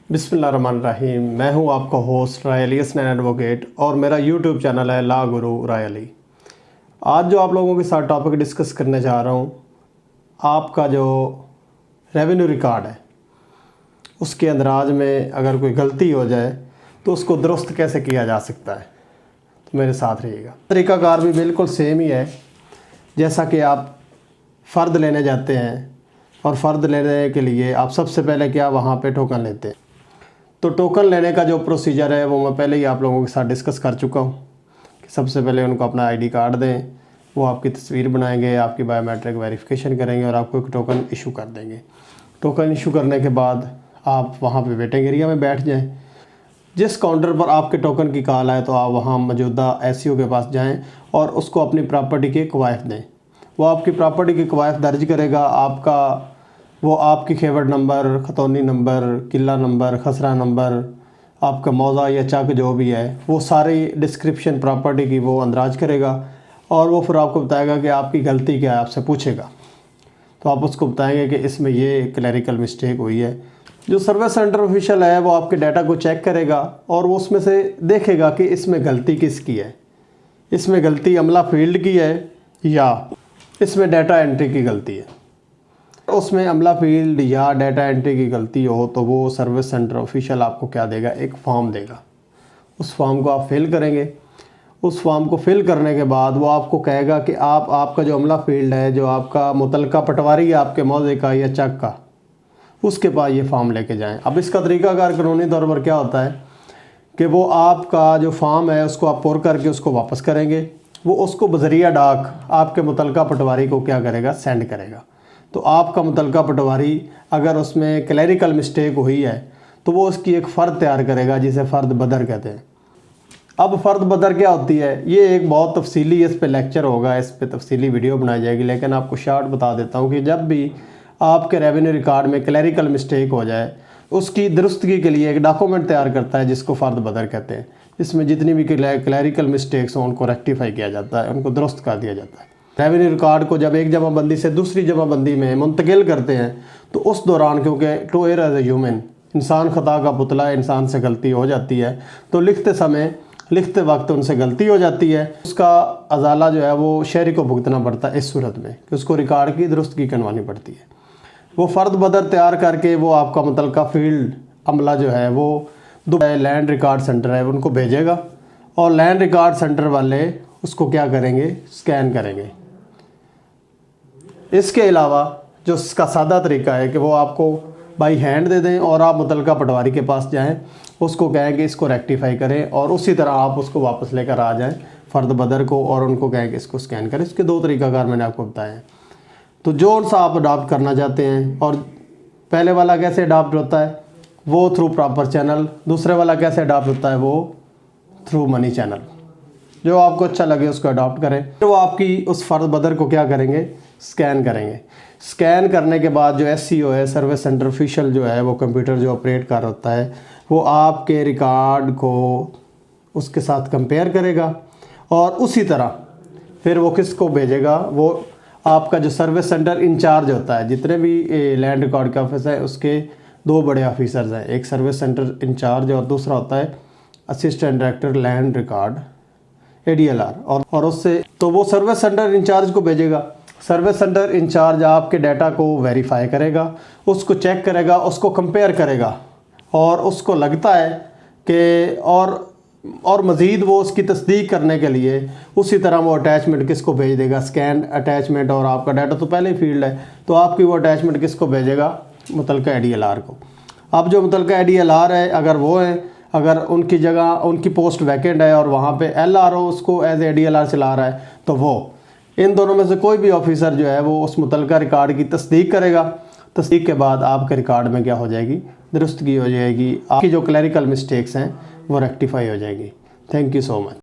बिस्मिल्लाहिर्रहमानिर्रहीम। मैं हूं आपका होस्ट रायली स्नैन एडवोकेट और मेरा यूट्यूब चैनल है ला गुरु रायली। आज जो आप लोगों के साथ टॉपिक डिस्कस करने जा रहा हूं, आपका जो रेवेन्यू रिकॉर्ड है उसके अंदराज में अगर कोई गलती हो जाए तो उसको दुरुस्त कैसे किया जा सकता है, तो मेरे साथ रहिएगा। तरीक़ाकार भी बिल्कुल सेम ही है। जैसा कि आप फ़र्द लेने जाते हैं और फ़र्द लेने के लिए आप सबसे पहले क्या वहाँ पे टोकन लेते हैं, तो टोकन लेने का जो प्रोसीजर है वो मैं पहले ही आप लोगों के साथ डिस्कस कर चुका हूँ कि सबसे पहले उनको अपना आईडी कार्ड दें, वो आपकी तस्वीर बनाएंगे, आपकी बायोमेट्रिक वेरिफिकेशन करेंगे और आपको एक टोकन इशू कर देंगे। टोकन इशू करने के बाद आप वहाँ पे वेटिंग एरिया में बैठ जाएं। जिस काउंटर पर आपके टोकन की कॉल आए तो आप वहाँ मौजूदा एसईओ के पास जाएँ और उसको अपनी प्रॉपर्टी के कवायद दें। वो आपकी प्रॉपर्टी की कवायद दर्ज करेगा। वो आपकी खेवड़ नंबर, खतौनी नंबर, किला नंबर, खसरा नंबर, आपका मौज़ा या चक जो भी है वो सारी डिस्क्रिप्शन प्रॉपर्टी की वो अंदराज करेगा और वो फिर आपको बताएगा कि आपकी गलती क्या है, आपसे पूछेगा। तो आप उसको बताएंगे कि इसमें ये क्लैरिकल मिस्टेक हुई है। जो सर्विस सेंटर ऑफिशियल है वो आपके डाटा को चेक करेगा और वो उसमें से देखेगा कि इसमें गलती किसकी है, इसमें गलती अमला फील्ड की है या इसमें डाटा एंट्री की गलती है। उसमें अमला फील्ड या डाटा एंट्री की गलती हो तो वो सर्विस सेंटर ऑफिशियल आपको क्या देगा, एक फॉर्म देगा। उस फॉर्म को आप फिल करेंगे। उस फॉर्म को फिल करने के बाद वो आपको कहेगा कि आपका जो अमला फील्ड है, जो आपका मुतलका पटवारी है आपके मौजे का या चक का, उसके पास ये फॉर्म लेके जाएं। अब इसका तरीक़ाकार कानूनी तौर पर क्या होता है कि वो आपका जो फॉर्म है उसको आप पुर करके उसको वापस करेंगे। वो उसको बज़रिया डाक आपके मुतलका पटवारी को क्या करेगा, सेंड करेगा। तो आपका मुतलका पटवारी अगर उसमें क्लैरिकल मिस्टेक हुई है तो वो उसकी एक फ़र्द तैयार करेगा जिसे फ़र्द बदर कहते हैं। अब फ़र्द बदर क्या होती है, ये एक बहुत तफसीली इस पे लेक्चर होगा, इस पे तफसीली वीडियो बनाई जाएगी, लेकिन आपको शॉर्ट बता देता हूँ कि जब भी आपके रेवेन्यू रिकॉर्ड में क्लैरिकल मिस्टेक हो जाए उसकी दुरुस्तगी के लिए एक डॉक्यूमेंट तैयार करता है जिसको फ़र्द बदर कहते हैं। इसमें जितनी भी क्लैरिकल मिस्टेक्स हों उनको रेक्टिफाई किया जाता है, उनको दुरुस्त कर दिया जाता है। रेवेन्यू रिकॉर्ड को जब एक जमाबंदी से दूसरी जमाबंदी में मुंतकिल करते हैं तो उस दौरान, क्योंकि to err as a human, इंसान ख़ता का पुतला है, इंसान से गलती हो जाती है, तो लिखते वक्त उनसे गलती हो जाती है। उसका अजाला जो है वो शहरी को भुगतना पड़ता है इस सूरत में कि उसको रिकॉर्ड की दुरुस्तगी करवानी पड़ती है। वो फ़र्द बदर तैयार करके वो आपका मुतलका फील्ड अमला जो है वो लैंड रिकॉर्ड सेंटर है उनको भेजेगा और लैंड रिकॉर्ड सेंटर वाले उसको क्या करेंगे, स्कैन करेंगे। इसके अलावा जो इसका सादा तरीका है कि वो आपको बाई हैंड दे दें और आप मुतलका पटवारी के पास जाएं, उसको कहें कि इसको रेक्टिफाई करें और उसी तरह आप उसको वापस लेकर आ जाएं फ़र्द बदर को और उनको कहें कि इसको स्कैन करें। इसके दो तरीक़ाकार मैंने आपको बताए हैं। तो जो सा आप अडॉप्ट करना चाहते हैं, और पहले वाला कैसे अडॉप्ट होता है वो थ्रू प्रॉपर चैनल, दूसरे वाला कैसे अडॉप्ट होता है वो थ्रू मनी चैनल। जो आपको अच्छा लगे उसको अडॉप्ट करें। तो वो आपकी उस फ़र्द बदर को क्या करेंगे, स्कैन करेंगे। स्कैन करने के बाद जो एसईओ है, सर्विस सेंटर ऑफिशियल जो है, वो कंप्यूटर जो ऑपरेट कर होता है, वो आपके रिकॉर्ड को उसके साथ कंपेयर करेगा और उसी तरह फिर वो किसको भेजेगा, वो आपका जो सर्विस सेंटर इंचार्ज होता है, जितने भी लैंड रिकॉर्ड का ऑफिस है उसके दो बड़े ऑफिसर्स हैं, एक सर्विस सेंटर इंचार्ज और दूसरा होता है assistant director land record ADLR। और उससे तो वो सर्विस सेंटर इंचार्ज को भेजेगा। सर्विस सेंटर इंचार्ज आपके डाटा को वेरीफाई करेगा, उसको चेक करेगा, उसको कंपेयर करेगा और उसको लगता है कि और मज़ीद वो उसकी तस्दीक करने के लिए उसी तरह वो अटैचमेंट किसको भेज देगा, स्कैन अटैचमेंट। और आपका डाटा तो पहले ही फील्ड है तो आपकी वो अटैचमेंट किसको भेजेगा, मुतलका ADLR को। अब जो मुतलका ADLR है अगर उनकी जगह उनकी पोस्ट वैकेंट है और वहाँ पे LRO उसको एज ADLR चला रहा है तो वो इन दोनों में से कोई भी ऑफिसर जो है वो उस मुतलका रिकॉर्ड की तस्दीक करेगा। तस्दीक के बाद आपके रिकॉर्ड में क्या हो जाएगी, दुरुस्तगी हो जाएगी, आपकी जो क्लैरिकल मिस्टेक्स हैं वो रेक्टिफाई हो जाएगी। Thank you so much.